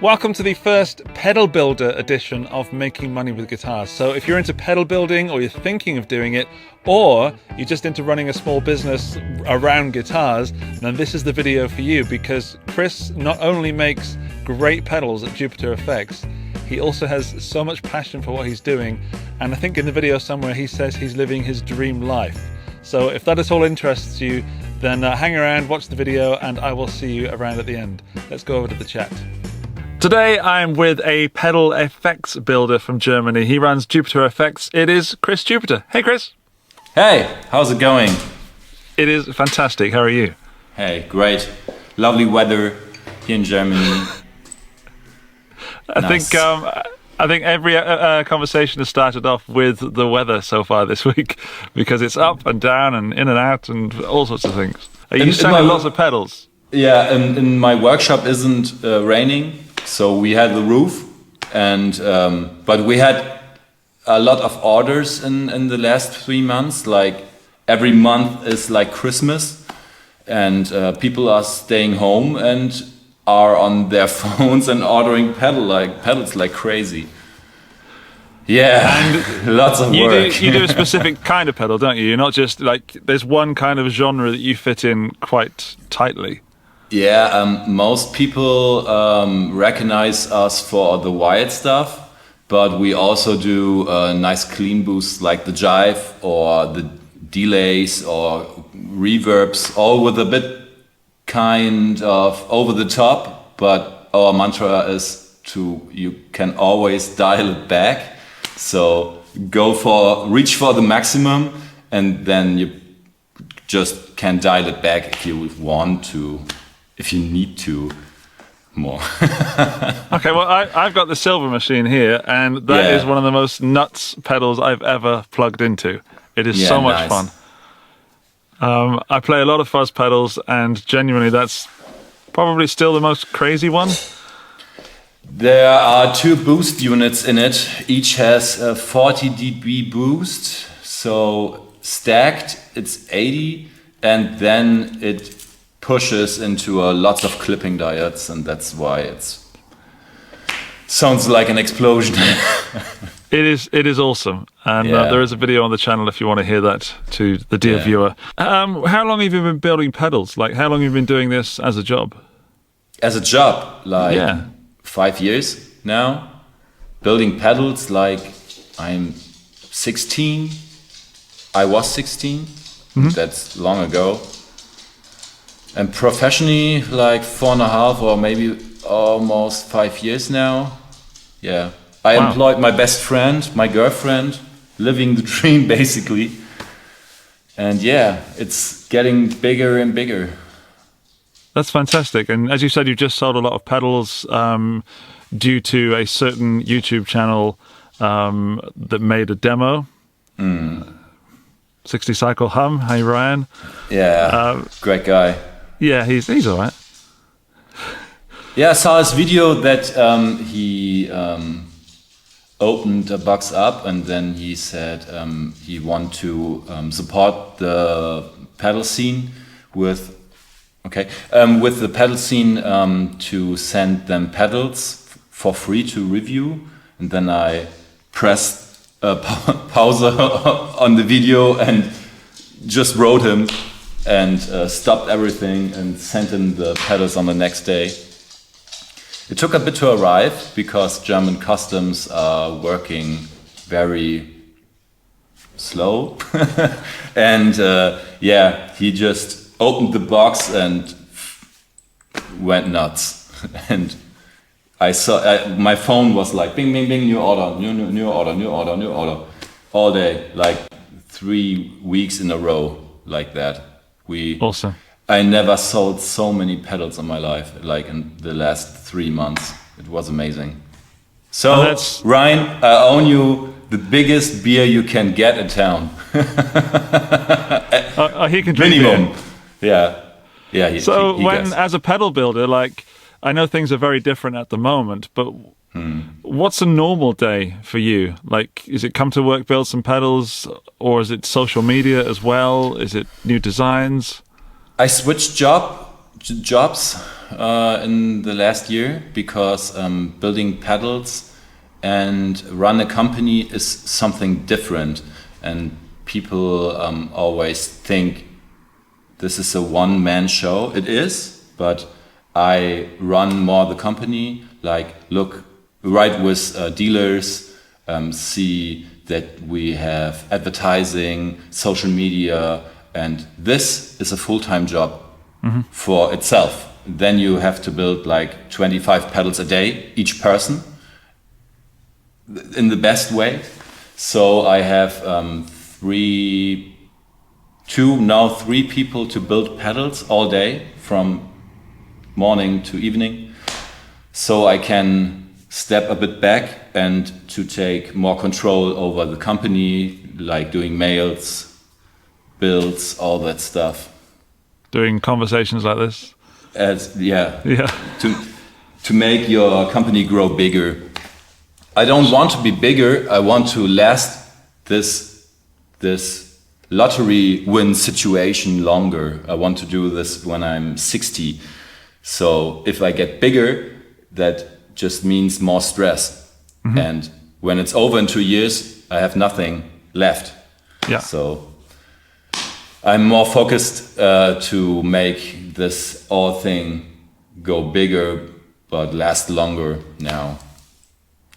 Welcome to the first pedal builder edition of Making Money with Guitars. So if you're into pedal building, or you're thinking of doing it, or you're just into running a small business around guitars, then this is the video for you, because Chris not only makes great pedals at Jupiter FX, he also has so much passion for what he's doing, and I think in the video somewhere he says he's living his dream life. So if that at all interests you, then hang around, watch the video, and I will see you around at the end. Let's go over to the chat. Today I'm with a pedal FX builder from Germany. He runs Jupiter FX. It is Chris Jupiter. Hey Chris. Hey, how's it going? It is fantastic. How are you? Hey, great. Lovely weather here in Germany. I think every conversation has started off with the weather so far this week, because it's up and down and in and out and all sorts of things. Are you selling lots of pedals? Yeah, in my workshop isn't raining, so we had the roof, and but we had a lot of orders in the last 3 months. Like every month is like Christmas, and people are staying home and are on their phones and ordering pedals like crazy. Yeah, and lots of work. You do a specific kind of pedal, don't you? You're not just like, there's one kind of genre that you fit in quite tightly. Yeah, most people recognize us for the wired stuff, but we also do nice clean boosts like the jive or the delays or reverbs, all with a bit kind of over the top, but our mantra is you can always dial it back. So reach for the maximum, and then you just can dial it back if you want to, if you need to more. Okay, well, I've got the silver machine here, and that is one of the most nuts pedals I've ever plugged into. It is so much fun. I play a lot of fuzz pedals, and genuinely that's probably still the most crazy one. There are 2 boost units in it. Each has a 40 dB boost, so stacked it's 80, and then it pushes into lots of clipping diodes, and that's why it sounds like an explosion. It is awesome, and there is a video on the channel if you want to hear that to the dear viewer. How long have you been building pedals? Like, how long have you been doing this as a job? As a job, like 5 years now. Building pedals, like I'm 16. I was 16. That's long ago. And professionally, like 4.5 or maybe almost 5 years now. Yeah. I employed my best friend, my girlfriend, living the dream basically. And yeah, it's getting bigger and bigger. That's fantastic. And as you said, you've just sold a lot of pedals due to a certain YouTube channel that made a demo. 60 Cycle Hum. Hey, Ryan. Yeah, great guy. Yeah, he's all right. Yeah, I saw his video that he opened a box up, and then he said he want to support the pedal scene with the pedal scene to send them pedals for free to review. And then I pressed pause on the video and just wrote him and stopped everything and sent him the pedals on the next day. It took a bit to arrive because German customs are working very slow. And he just opened the box and went nuts. And I saw my phone was like bing bing bing, new order, new order all day, like 3 weeks in a row, like that. Awesome. I never sold so many pedals in my life, like in the last 3 months. It was amazing. So, Ryan, I own you the biggest beer you can get in town. He can drink minimum. Beer. Yeah. As a pedal builder, like, I know things are very different at the moment, but what's a normal day for you? Like, is it come to work, build some pedals, or is it social media as well? Is it new designs? I switched jobs in the last year because building pedals and run a company is something different, and people always think this is a one-man show. It is, but I run more the company, like write with dealers, see that we have advertising, social media, and this is a full-time job for itself. Then you have to build like 25 pedals a day, each person, in the best way. So I have three people to build pedals all day from morning to evening. So I can step a bit back and to take more control over the company, like doing mails, bills, all that stuff. Doing conversations like this? Yeah. To make your company grow bigger. I don't want to be bigger. I want to last this lottery win situation longer. I want to do this when I'm 60. So if I get bigger, that just means more stress. And when it's over in 2 years, I have nothing left. Yeah. So I'm more focused to make this whole thing go bigger but last longer now.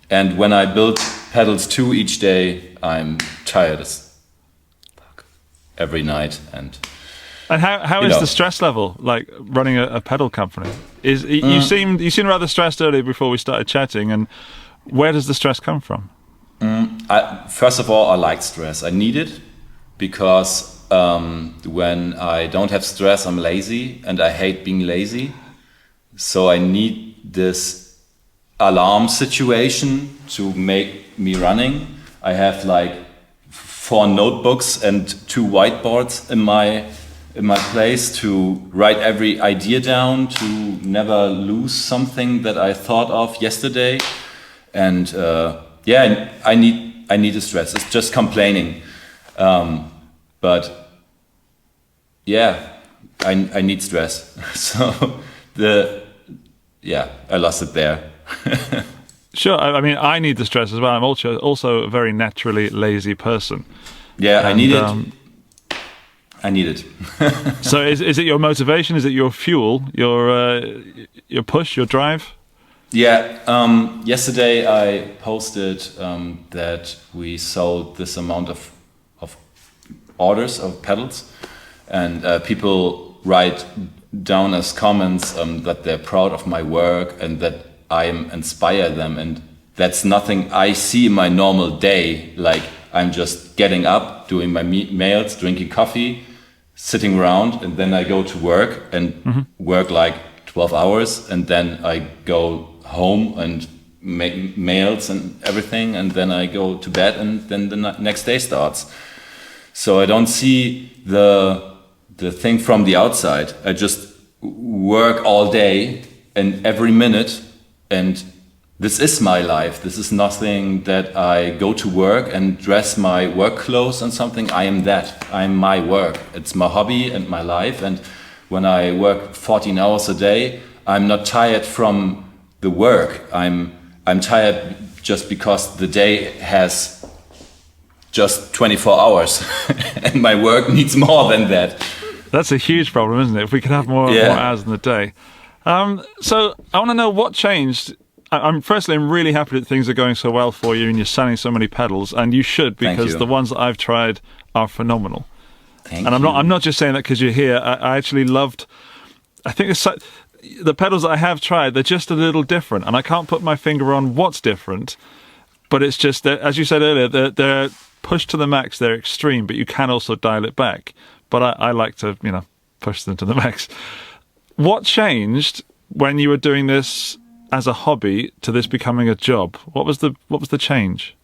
And when I build pedals too each day, I'm tired as fuck every night. And how is the stress level like running a pedal company? You seemed rather stressed earlier before we started chatting, and where does the stress come from? First of all, I like stress. I need it because when I don't have stress, I'm lazy, and I hate being lazy. So I need this alarm situation to make me running. I have like 4 notebooks and 2 whiteboards in my place to write every idea down, to never lose something that I thought of yesterday. And I need the stress. It's just complaining. But yeah, I need stress. So I lost it there. Sure. I mean, I need the stress as well. I'm also a very naturally lazy person. Yeah, I need it. I need it. So is it your motivation? Is it your fuel? Your push? Your drive? Yeah. Yesterday I posted that we sold this amount of orders of pedals, and people write down as comments that they're proud of my work and that I inspire them, and that's nothing I see in my normal day. Like I'm just getting up, doing my mails, drinking coffee, sitting around, and then I go to work and work like 12 hours, and then I go home and make mails and everything, and then I go to bed, and then the next day starts. So I don't see the thing from the outside. I just work all day and every minute, and this is my life. This is nothing that I go to work and dress my work clothes and something. I am that. I'm my work. It's my hobby and my life. And when I work 14 hours a day, I'm not tired from the work. I'm tired just because the day has just 24 hours and my work needs more than that. That's a huge problem, isn't it? If we could have more hours in the day. So I want to know what changed. I'm really happy that things are going so well for you and you're selling so many pedals, and you should, because the ones that I've tried are phenomenal. Thank you. I'm not just saying that because you're here. I actually loved. I think the pedals that I have tried, they're just a little different, and I can't put my finger on what's different. But it's just that, as you said earlier, they're pushed to the max. They're extreme, but you can also dial it back. But I like to, push them to the max. What changed when you were doing this as a hobby to this becoming a job? What was the change?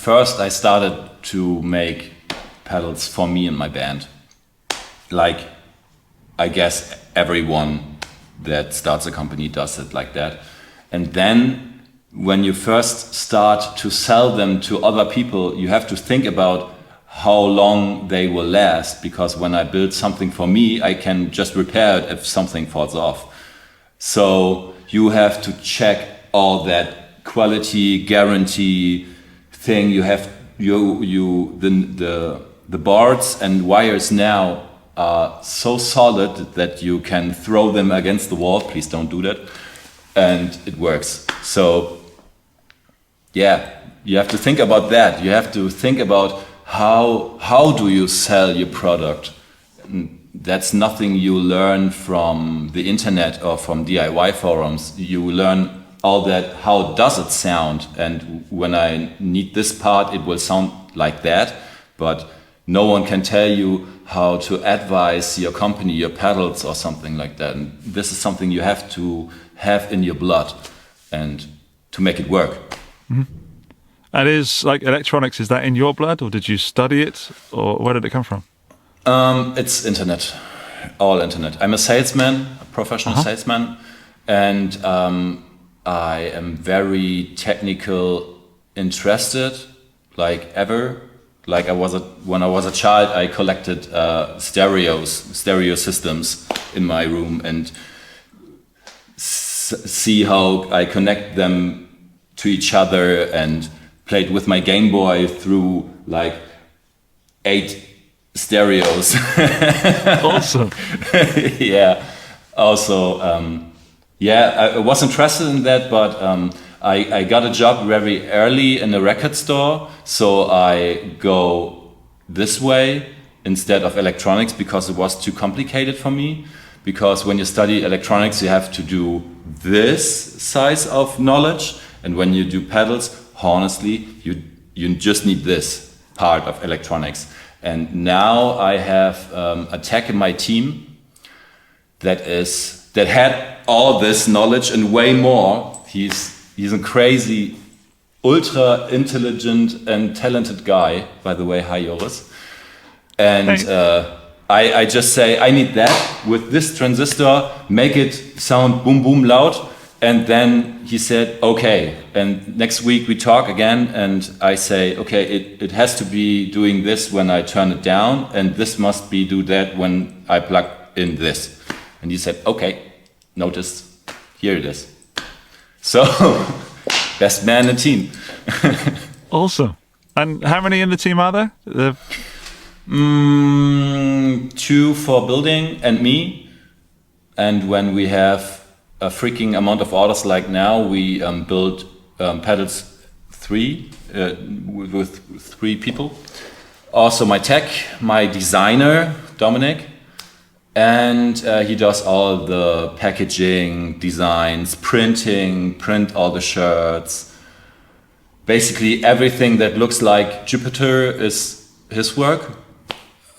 First, I started to make pedals for me and my band. Like, I guess everyone that starts a company does it like that. And then when you first start to sell them to other people, you have to think about how long they will last, because when I build something for me, I can just repair it if something falls off. So you have to check all that quality guarantee thing. You have the boards and wires now are so solid that you can throw them against the wall. Please don't do that. And it works. So yeah, you have to think about that. You have to think about how do you sell your product. That's nothing you learn from the internet or from DIY forums. You learn all that, how does it sound, and when I need this part it will sound like that, but no one can tell you how to advise your company, your pedals or something like that. And this is something you have to have in your blood and to make it work. Mm-hmm. And is like electronics, is that in your blood, or did you study it, or where did it come from? It's internet, all internet. I'm a salesman, a professional salesman, and I am very technical interested, like ever. Like when I was a child, I collected stereo systems in my room and see how I connect them to each other, and played with my Game Boy through like 8 stereos. Awesome. Yeah. Also, I was interested in that, but I got a job very early in a record store, so I go this way instead of electronics because it was too complicated for me. Because when you study electronics, you have to do this size of knowledge, and when you do pedals, honestly, you just need this part of electronics. And now I have a tech in my team that had all this knowledge and way more. He's a crazy, ultra intelligent and talented guy. By the way, hi Joris. And I just say, I need that with this transistor, make it sound boom boom loud. And then he said, okay. And next week we talk again, and I say, okay, it has to be doing this when I turn it down, and this must be do that when I plug in this. And he said, okay, notice, here it is. So, best man in the team. Awesome. And how many in the team are there? 2 for building and me. And when we have a freaking amount of orders like now, we build pedals 3 with 3 people. Also my tech, my designer, Dominic. And he does all the packaging, designs, print all the shirts. Basically everything that looks like Jupiter is his work.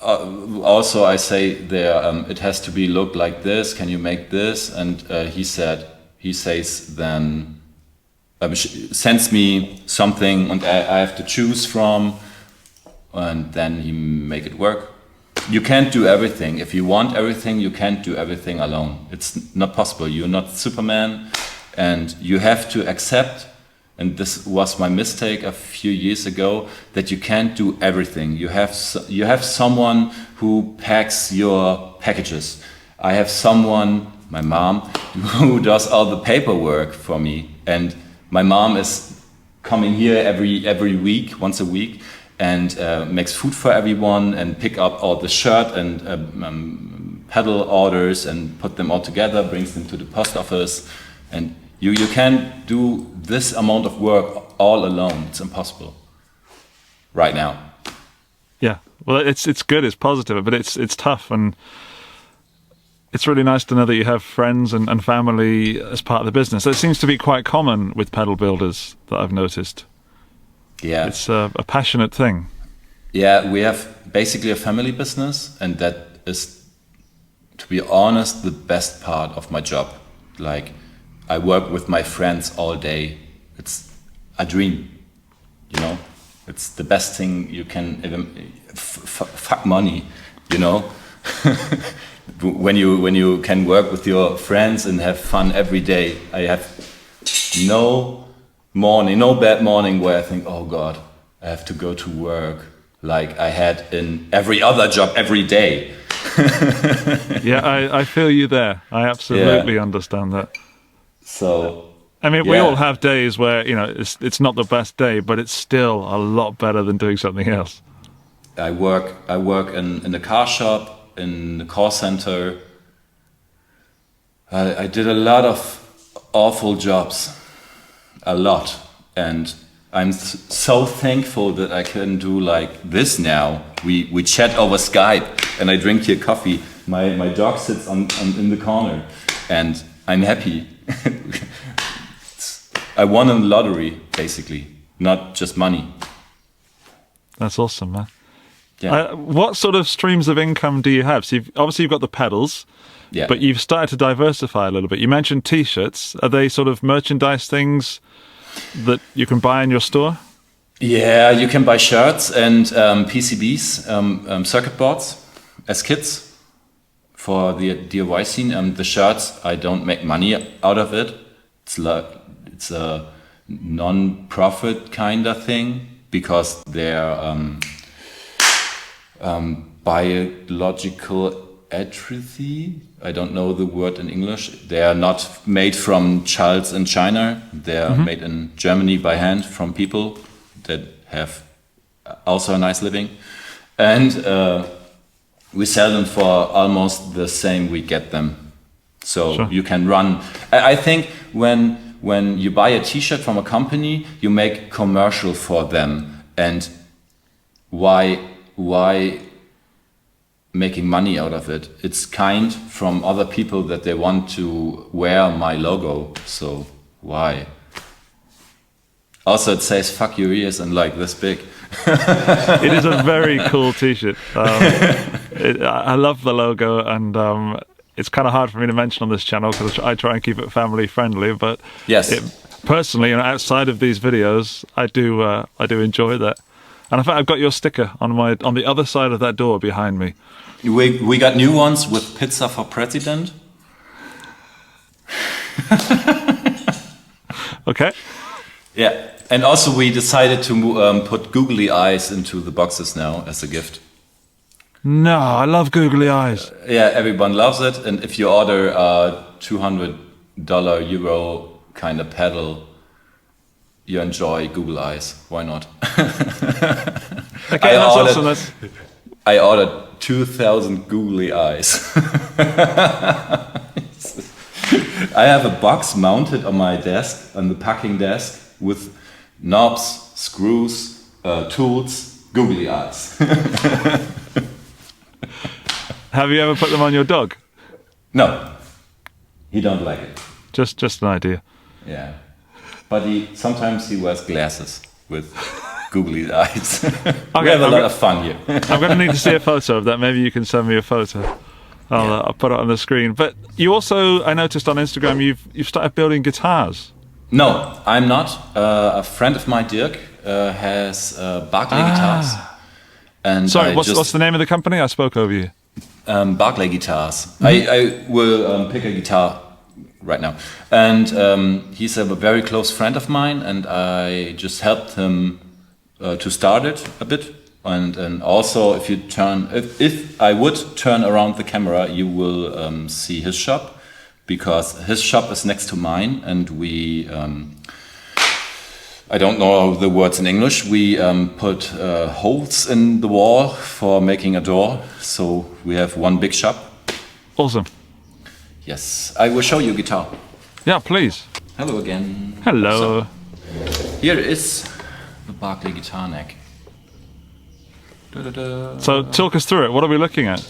Also I say there, it has to be look like this, can you make this? And he says then, sends me something and I have to choose from, and then he make it work. You can't do everything. If you want everything, you can't do everything alone. It's not possible. You're not Superman, and you have to accept, and this was my mistake a few years ago, that you can't do everything. You have someone who packs your packages. I have someone, my mom, who does all the paperwork for me, and my mom is coming here every week, once a week, and makes food for everyone and pick up all the shirt and pedal orders and put them all together, brings them to the post office. And you can't do this amount of work all alone. It's impossible right now. Yeah, well, it's good, it's positive, but it's tough, and it's really nice to know that you have friends and family as part of the business. It seems to be quite common with pedal builders that I've noticed. Yeah, it's a passionate thing. Yeah, we have basically a family business, and that is, to be honest, the best part of my job. Like, I work with my friends all day. It's a dream, you know. It's the best thing you can even fuck money, you know. when you can work with your friends and have fun every day. I have no bad morning where I think, oh God, I have to go to work. like I had in every other job every day. Yeah, I feel you there. I absolutely understand that. So I mean, we all have days where, you know, it's not the best day, but it's still a lot better than doing something else. I work in the car shop, in the call center. I did a lot of awful jobs, a lot, and I'm so thankful that I can do like this now. We chat over Skype, and I drink here coffee. My dog sits in the corner, and I'm happy. I won a lottery, basically, not just money. That's awesome, man. Yeah. What sort of streams of income do you have? So obviously you've got the pedals, but you've started to diversify a little bit. You mentioned T-shirts. Are they sort of merchandise things that you can buy in your store? Yeah, you can buy shirts and PCBs, circuit boards as kits for the DIY scene. The shirts, I don't make money out of it. It's a non-profit kind of thing because they're biological atrophy. I don't know the word in English. They are not made from childs in China. They are made in Germany by hand from people that have also a nice living. And we sell them for almost the same we get them. So you can run. I think when you buy a T-shirt from a company, you make commercial for them. And why making money out of it? It's kind from other people that they want to wear my logo. So why? Also, it says "fuck your ears" and like this big. It is a very cool T-shirt. I love the logo, and it's kind of hard for me to mention on this channel because I try and keep it family friendly. But yes, personally, you know, outside of these videos, I do enjoy that. And in fact, I've got your sticker on the other side of that door behind me. We got new ones with pizza for president. Okay. Yeah, and also we decided to put googly eyes into the boxes now as a gift. No, I love googly eyes. Yeah, everyone loves it, and if you order a $200 euro kind of pedal, you enjoy Google Eyes. Why not? Okay, that's awesome. I ordered 2,000 googly eyes. I have a box mounted on my desk, on the packing desk, with knobs, screws, tools, googly eyes. Have you ever put them on your dog? No, he don't like it. Just an idea. Yeah. But sometimes he wears glasses with googly eyes. We have a lot of fun here. I'm going to need to see a photo of that. Maybe you can send me a photo. I'll put it on the screen. But you also, I noticed on Instagram, you've started building guitars. No, I'm not. A friend of mine, Dirk, has Barclay guitars. And sorry, what's the name of the company? I spoke over you. Barclay guitars. I will pick a guitar right now. And he's a very close friend of mine, and I just helped him to start it a bit. And also, if I would turn around the camera, you will see his shop, because his shop is next to mine, and we I don't know the words in English. We put holes in the wall for making a door, so we have one big shop. Awesome. Yes, I will show you guitar. Yeah, please. Hello again. Hello. So, here is the Barclay guitar neck. Da-da-da. So talk us through it. What are we looking at?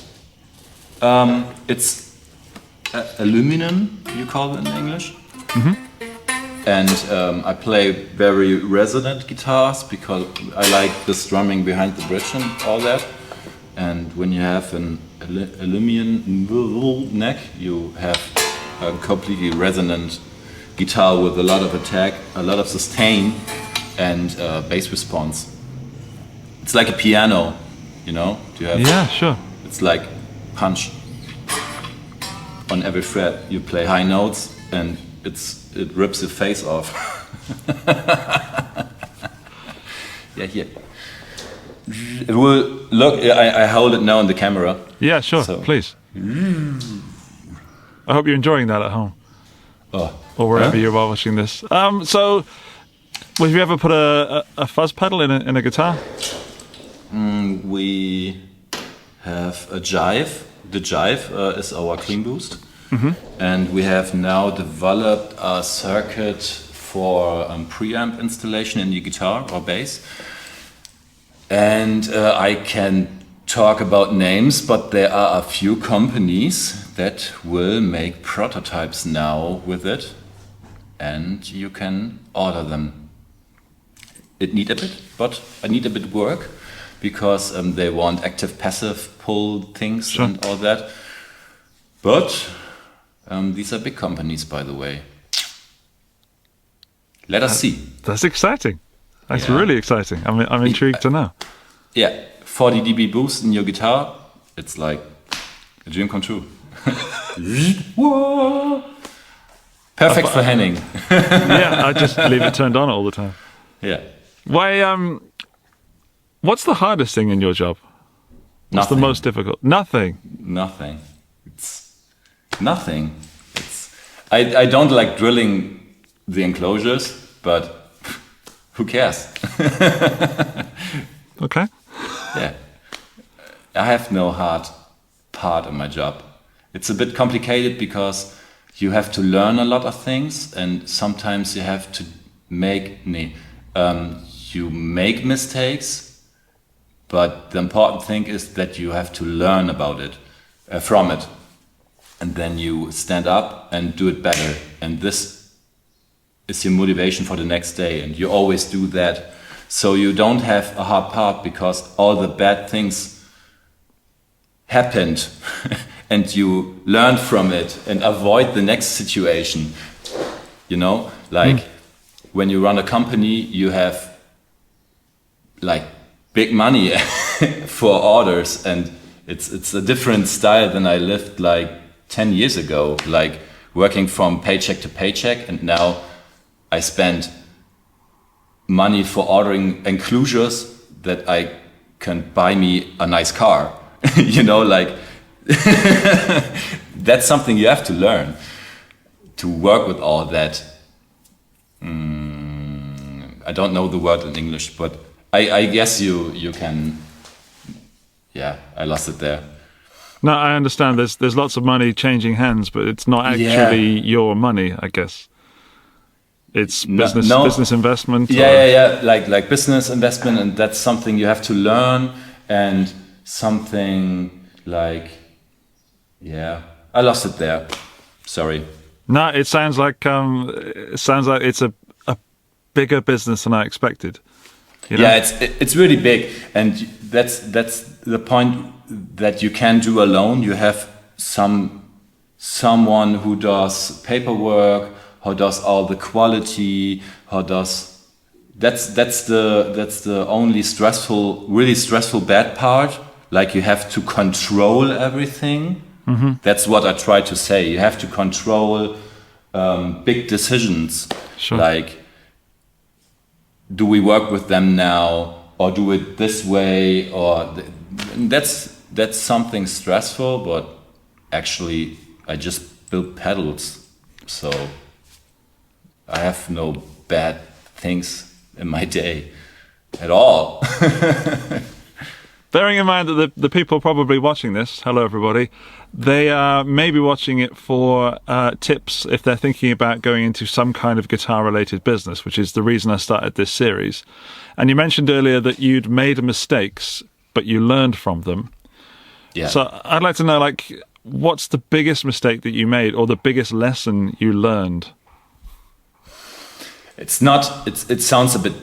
It's aluminum, you call it in English. Mm-hmm. And I play very resonant guitars because I like the strumming behind the bridge and all that. And when you have an aluminum neck, you have a completely resonant guitar with a lot of attack, a lot of sustain, and bass response. It's like a piano, you know? Do you have? Yeah, sure. It's like punch. On every fret, you play high notes, and it rips your face off. Yeah, here. it will look. I hold it now in the camera. Yeah, sure, So. please. I hope you're enjoying that at home. Oh. Or wherever you are watching this. So, have you ever put a fuzz pedal in a guitar? We have a jive. The jive is our clean boost. And we have now developed a circuit for preamp installation in the guitar or bass. And I can talk about names, but there are a few companies that will make prototypes now with it, and you can order them. It need a bit, but I need a bit work because they want active passive pull things and all that. But these are big companies, by the way. Let us see. That's exciting. That's really exciting. I'm intrigued to know. Yeah, 40 dB boost in your guitar. It's like a dream come true. Perfect for Henning. Yeah, I just leave it turned on all the time. Yeah. Why? What's the hardest thing in your job? What's the most difficult? Nothing. Nothing. It's nothing. I don't like drilling the enclosures, but who cares? Okay. Yeah. I have no hard part of my job. It's a bit complicated because you have to learn a lot of things, and sometimes you have to make mistakes, but the important thing is that you have to learn about it, from it, and then you stand up and do it better, and this is your motivation for the next day, and you always do that, so you don't have a hard part because all the bad things happened and you learn from it and avoid the next situation. You know, like when you run a company, you have like big money for orders, and it's a different style than I lived like 10 years ago, like working from paycheck to paycheck, and now I spend money for ordering enclosures that I can buy me a nice car. You know, like that's something you have to learn to work with all that. I don't know the word in English, but I guess you can. Yeah, I lost it there. No, I understand. There's lots of money changing hands, but it's not actually your money, I guess. It's business investment. Yeah. Like business investment, and that's something you have to learn, and something like, I lost it there. Sorry. No, it sounds like it's a bigger business than I expected. You know? Yeah, it's really big, and that's the point that you can do alone. You have someone who does paperwork, who does all the quality, that's the only really stressful bad part. Like you have to control everything. That's what I try to say. You have to control big decisions. Sure. Like, do we work with them now, or do it this way, or that's something stressful. But actually, I just build pedals, so I have no bad things in my day at all. Bearing in mind that the people probably watching this, hello everybody, they are maybe watching it for tips if they're thinking about going into some kind of guitar-related business, which is the reason I started this series. And you mentioned earlier that you'd made mistakes, but you learned from them. Yeah. So I'd like to know, like, what's the biggest mistake that you made, or the biggest lesson you learned? It sounds a bit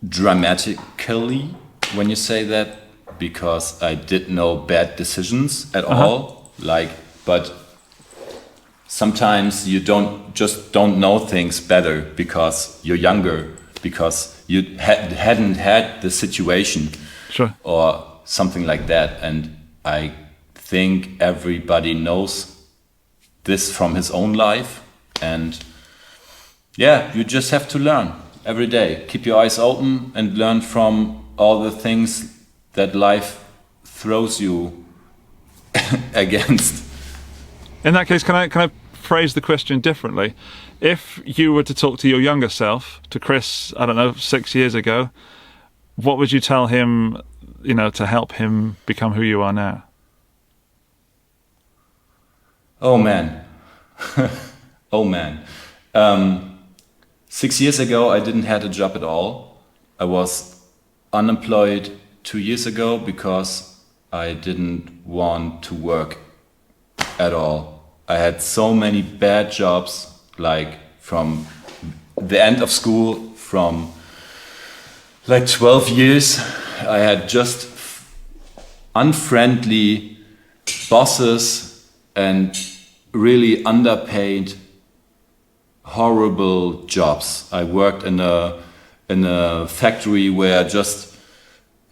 dramatically when you say that, because I did no bad decisions at all. But sometimes you don't know things better because you're younger, because you hadn't had the situation. Sure. Or something like that. And I think everybody knows this from his own life. And you just have to learn every day. Keep your eyes open and learn from all the things that life throws you against. In that case, can I phrase the question differently? If you were to talk to your younger self, to Chris, I don't know, 6 years ago, what would you tell him, to help him become who you are now? Oh man. Oh man. 6 years ago, I didn't have a job at all. I was unemployed 2 years ago because I didn't want to work at all. I had so many bad jobs, like from the end of school, from like 12 years. I had just unfriendly bosses and really underpaid, horrible jobs. I worked in a factory where I just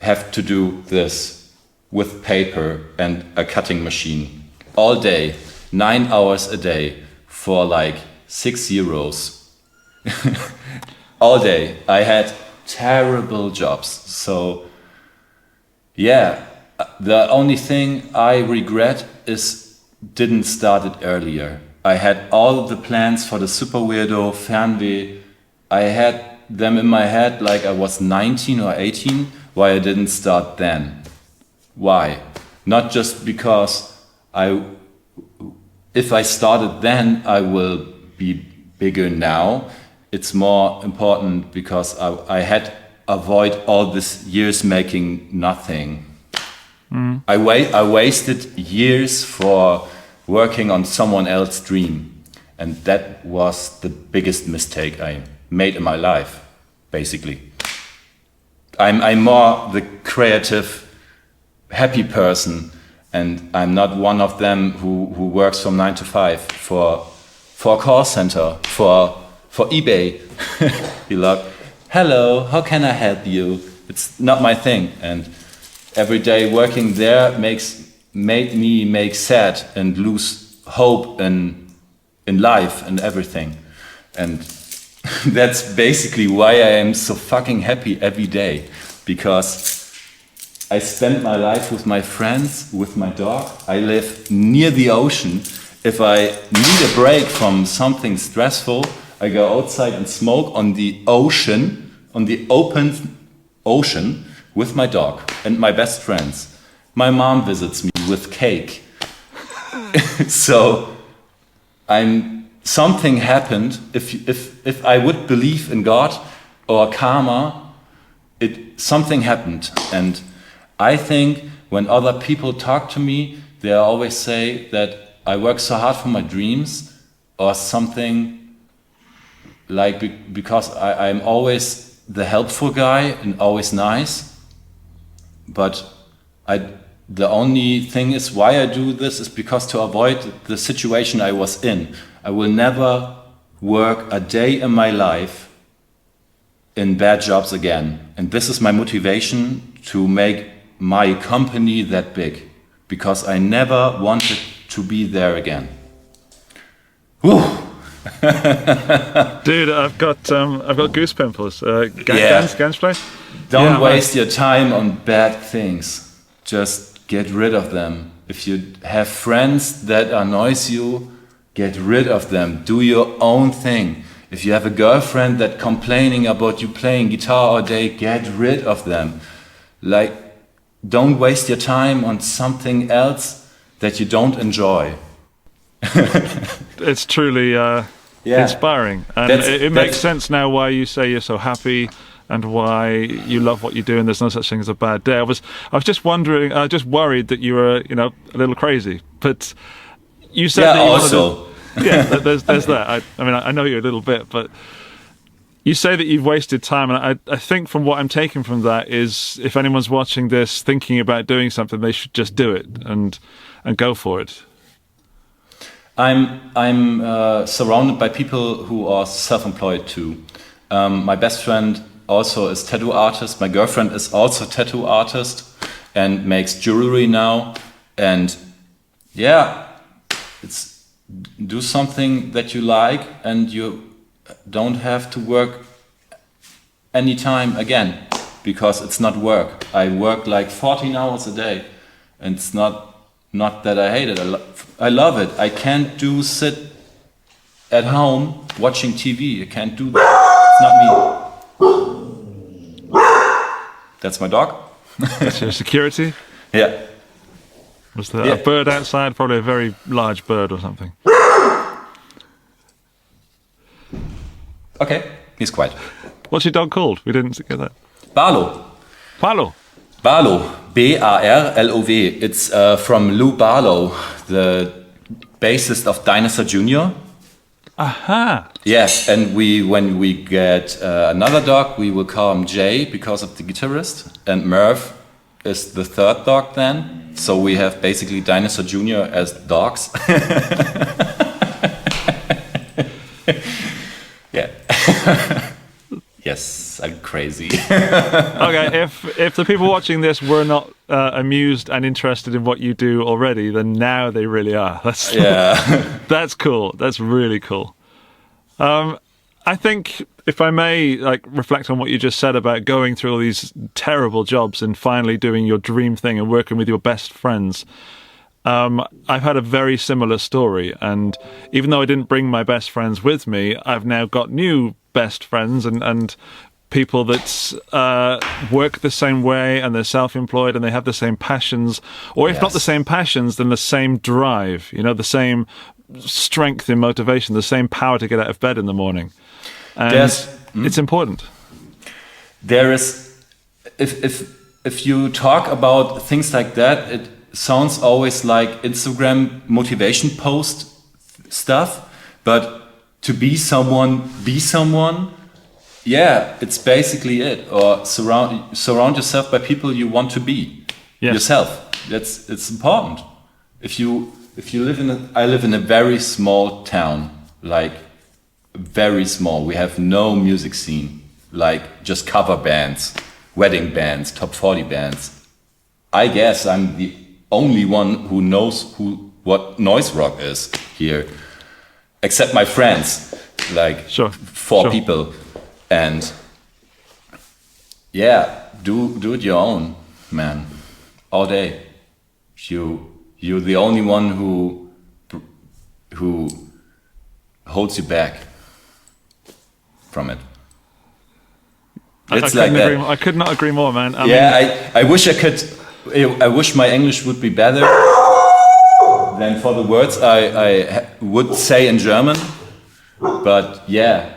have to do this with paper and a cutting machine all day, 9 hours a day for like €6. All day. I had terrible jobs. So yeah, the only thing I regret is didn't start it earlier. I had all the plans for the Super Weirdo Fernweh. I had them in my head like I was 19 or 18. Why I didn't start then? Why? Not just because if I started then, I will be bigger now. It's more important because I had avoid all these years making nothing. I wasted years for working on someone else's dream, and that was the biggest mistake I made in my life, basically. I'm more the creative, happy person, and I'm not one of them who works from 9 to 5 for a call center, for eBay. You look, hello, how can I help you? It's not my thing, and every day working there made me make sad and lose hope in life and everything. And that's basically why I am so fucking happy every day, because I spend my life with my friends, with my dog. I live near the ocean. If I need a break from something stressful, I go outside and smoke on the ocean, on the open ocean, with my dog and my best friends. My mom visits me with cake. So something happened. If I would believe in God or karma, something happened. And I think when other people talk to me, they always say that I work so hard for my dreams or something, like because I'm always the helpful guy and always nice. But the only thing is why I do this is because to avoid the situation I was in. I will never work a day in my life in bad jobs again. And this is my motivation to make my company that big, because I never wanted to be there again. Whew. Dude, I've got goose pimples. Gansplay? Don't waste your time on bad things. Just get rid of them. If you have friends that annoys you, get rid of them. Do your own thing. If you have a girlfriend that complaining about you playing guitar all day, get rid of them. Like, don't waste your time on something else that you don't enjoy. It's truly inspiring, and it makes sense now why you say you're so happy and why you love what you do, and there's no such thing as a bad day. I was just wondering, just worried that you were, a little crazy. But you said that you also. There's that. I mean, I know you a little bit, but you say that you've wasted time, and I think from what I'm taking from that is, if anyone's watching this thinking about doing something, they should just do it and go for it. I'm surrounded by people who are self-employed too. My best friend also is tattoo artist. My girlfriend is also tattoo artist and makes jewelry now. And yeah, it's do something that you like, and you don't have to work anytime again. because it's not work. I work like 14 hours a day, and it's not that I hate it. I love it. I can't sit at home watching TV. I can't do that. It's not me. That's my dog. That's your security? Yeah. Was there a bird outside? Probably a very large bird or something. Okay, he's quiet. What's your dog called? We didn't get that. Barlow. Barlow. Barlow. B-A-R-L-O-W. It's from Lou Barlow, the bassist of Dinosaur Jr. Aha. Yes, and when we get another dog, we will call him Jay because of the guitarist, and Merv is the third dog then. So we have basically Dinosaur Jr. as dogs. Yeah. Yes, I'm crazy. Okay, if the people watching this were not amused and interested in what you do already, then now they really are. That's cool. That's really cool. I think, if I may, reflect on what you just said about going through all these terrible jobs and finally doing your dream thing and working with your best friends. I've had a very similar story, and even though I didn't bring my best friends with me, I've now got new best friends and people that work the same way, and they're self-employed and they have the same passions, or if not the same passions, then the same drive, the same strength and motivation, the same power to get out of bed in the morning. And it's important. There is, if you talk about things like that, it sounds always like Instagram motivation post stuff, but to be someone, yeah, it's basically it. Or surround yourself by people you want to be yourself. It's important. If you I live in a very small town, like very small. We have no music scene, like just cover bands, wedding bands, top 40 bands. I guess I'm the only one who knows what noise rock is here, except my friends, like four people. And yeah, do it your own, man, all day. You're the only one who holds you back from it. It's like that. I could not agree more, man. I wish I could. I wish my English would be better than for the words I would say in German. But yeah.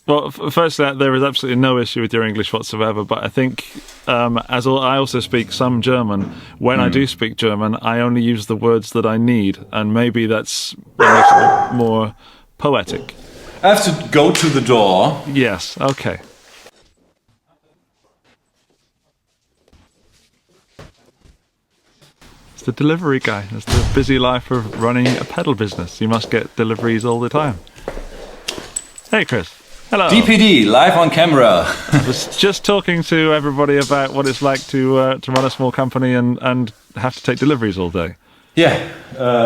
Well, firstly, there is absolutely no issue with your English whatsoever. But I think, I also speak some German. When I do speak German, I only use the words that I need, and maybe that makes it more poetic. I have to go to the door. Yes. Okay. It's the delivery guy. It's the busy life of running a pedal business. You must get deliveries all the time. Hey, Chris. Hello. DPD, live on camera. I was just talking to everybody about what it's like to run a small company and have to take deliveries all day. Yeah,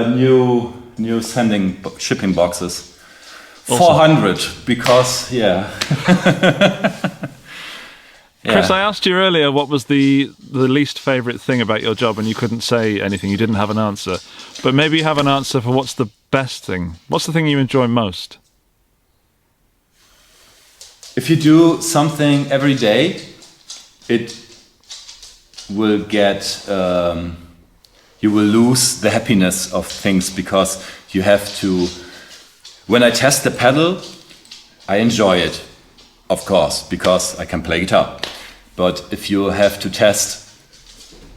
new shipping boxes. Awesome. 400, because, Chris, I asked you earlier what was the least favourite thing about your job, and you couldn't say anything. You didn't have an answer. But maybe you have an answer for what's the best thing. What's the thing you enjoy most? If you do something every day, it will you will lose the happiness of things, because you have to. When I test the pedal, I enjoy it, of course, because I can play guitar. But if you have to test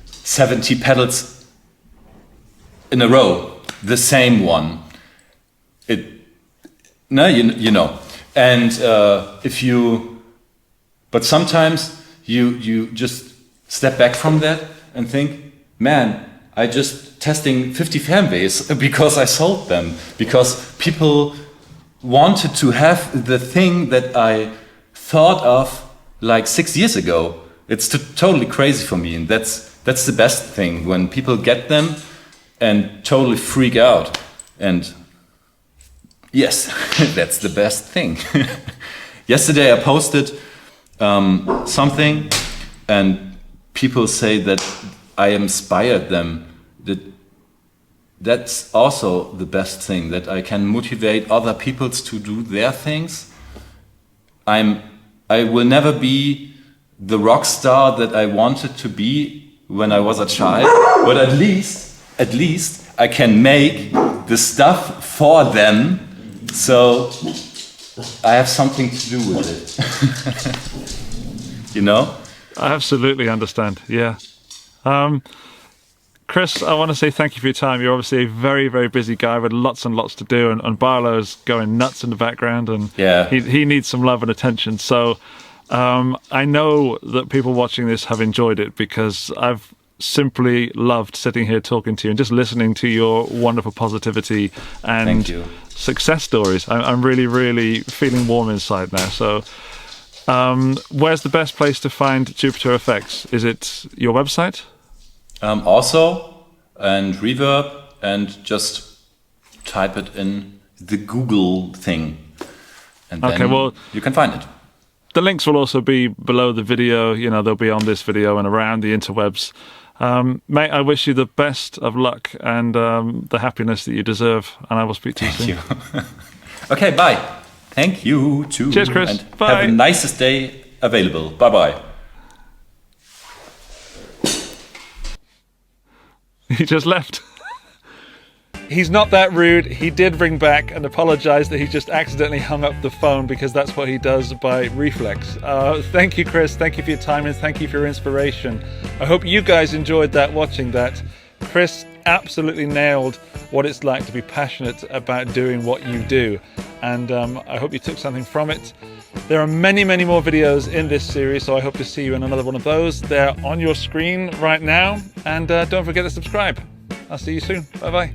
70 pedals in a row, the same one, you know. And but sometimes you just step back from that and think, man, I just testing 50 fanbays because I sold them, because people wanted to have the thing that I thought of like 6 years ago. It's totally crazy for me, and that's the best thing, when people get them and totally freak out. And yes, that's the best thing. Yesterday I posted something, and people say that I inspired them. That's also the best thing, that I can motivate other people to do their things. I will never be the rock star that I wanted to be when I was a child, but at least I can make the stuff for them, so I have something to do with it. You know? I absolutely understand. Yeah. Chris, I want to say thank you for your time. You're obviously a very, very busy guy with lots and lots to do, and Barlow's going nuts in the background, and he needs some love and attention. So I know that people watching this have enjoyed it, because I've simply loved sitting here talking to you and just listening to your wonderful positivity and success stories. I'm really, really feeling warm inside now. So where's the best place to find JPTRFX? Is it your website? Also, and Reverb, and just type it in the Google thing, and then you can find it. The links will also be below the video. You know, they'll be on this video and around the interwebs. Mate, I wish you the best of luck and the happiness that you deserve, and I will speak to you soon. Thank you. Okay, bye. Thank you too. Cheers, Chris. And bye. Have the nicest day available. Bye-bye. He just left. He's not that rude. He did ring back and apologise that he just accidentally hung up the phone, because that's what he does by reflex. Thank you, Chris. Thank you for your time, and thank you for your inspiration. I hope you guys enjoyed that, watching that. Chris absolutely nailed what it's like to be passionate about doing what you do. And I hope you took something from it. There are many, many more videos in this series, so I hope to see you in another one of those. They're on your screen right now. And don't forget to subscribe. I'll see you soon. Bye-bye.